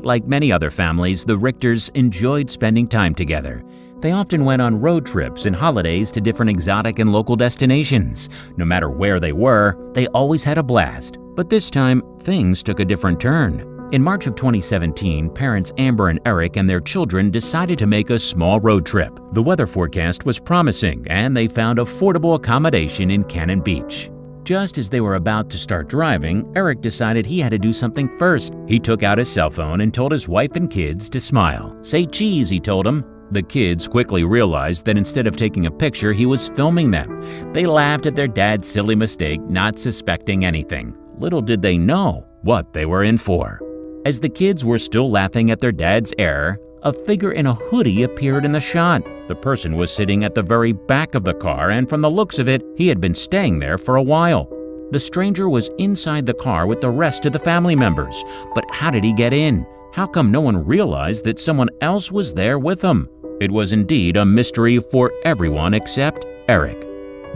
Like many other families, the Richters enjoyed spending time together. They often went on road trips and holidays to different exotic and local destinations. No matter where they were, they always had a blast. But this time, things took a different turn. In March of 2017, parents Amber and Eric and their children decided to make a small road trip. The weather forecast was promising, and they found affordable accommodation in Cannon Beach. Just as they were about to start driving, Eric decided he had to do something first. He took out his cell phone and told his wife and kids to smile. "Say cheese," he told them. The kids quickly realized that instead of taking a picture, he was filming them. They laughed at their dad's silly mistake, not suspecting anything. Little did they know what they were in for. As the kids were still laughing at their dad's error, a figure in a hoodie appeared in the shot. The person was sitting at the very back of the car, and from the looks of it, he had been staying there for a while. The stranger was inside the car with the rest of the family members. But how did he get in? How come no one realized that someone else was there with him? It was indeed a mystery for everyone except Eric.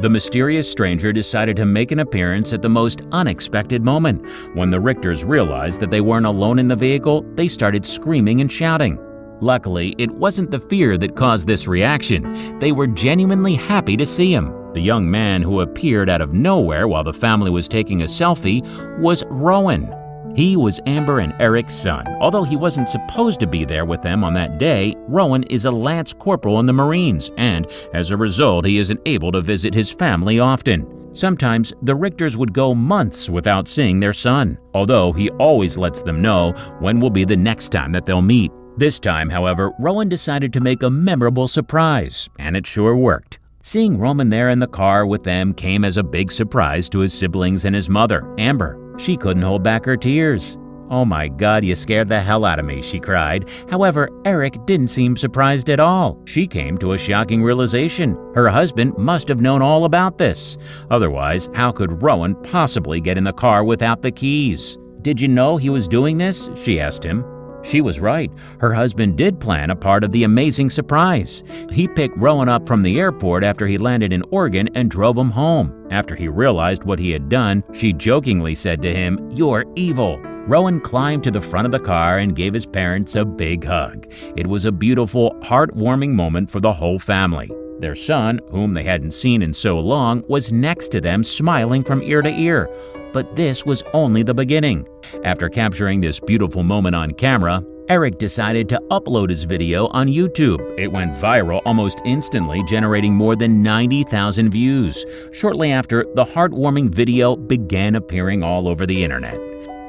The mysterious stranger decided to make an appearance at the most unexpected moment. When the Richters realized that they weren't alone in the vehicle, they started screaming and shouting. Luckily, it wasn't the fear that caused this reaction. They were genuinely happy to see him. The young man who appeared out of nowhere while the family was taking a selfie was Rowan. He was Amber and Eric's son. Although he wasn't supposed to be there with them on that day, Rowan is a Lance Corporal in the Marines, and as a result, he isn't able to visit his family often. Sometimes, the Richters would go months without seeing their son, although he always lets them know when will be the next time that they'll meet. This time, however, Rowan decided to make a memorable surprise, and it sure worked. Seeing Rowan there in the car with them came as a big surprise to his siblings and his mother, Amber. She couldn't hold back her tears. "Oh my God, you scared the hell out of me," she cried. However, Eric didn't seem surprised at all. She came to a shocking realization. Her husband must have known all about this. Otherwise, how could Rowan possibly get in the car without the keys? "Did you know he was doing this?" she asked him. She was right. Her husband did plan a part of the amazing surprise. He picked Rowan up from the airport after he landed in Oregon and drove him home. After he realized what he had done, she jokingly said to him, "You're evil." Rowan climbed to the front of the car and gave his parents a big hug. It was a beautiful, heartwarming moment for the whole family. Their son, whom they hadn't seen in so long, was next to them, smiling from ear to ear. But this was only the beginning. After capturing this beautiful moment on camera, Eric decided to upload his video on YouTube. It went viral almost instantly, generating more than 90,000 views. Shortly after, the heartwarming video began appearing all over the internet.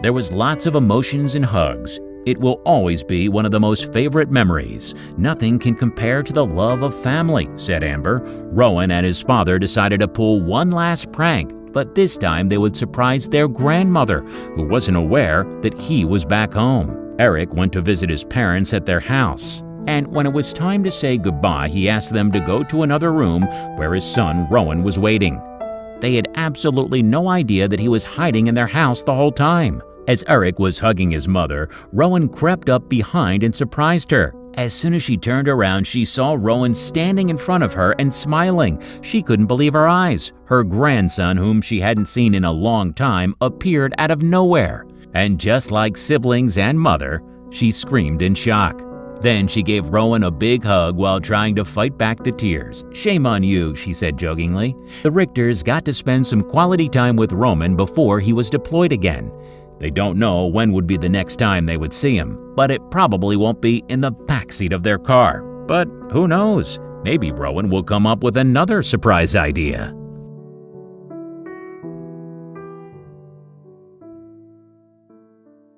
There was lots of emotions and hugs. It will always be one of the most favorite memories. Nothing can compare to the love of family, said Amber. Rowan and his father decided to pull one last prank, but this time they would surprise their grandmother, who wasn't aware that he was back home. Eric went to visit his parents at their house, and when it was time to say goodbye, he asked them to go to another room where his son Rowan was waiting. They had absolutely no idea that he was hiding in their house the whole time. As Eric was hugging his mother, Rowan crept up behind and surprised her. As soon as she turned around, she saw Rowan standing in front of her and smiling. She couldn't believe her eyes. Her grandson, whom she hadn't seen in a long time, appeared out of nowhere. And just like siblings and mother, she screamed in shock. Then she gave Rowan a big hug while trying to fight back the tears. "Shame on you," she said jokingly. The Richters got to spend some quality time with Rowan before he was deployed again. They don't know when would be the next time they would see him, but it probably won't be in the backseat of their car. But who knows? Maybe Rowan will come up with another surprise idea.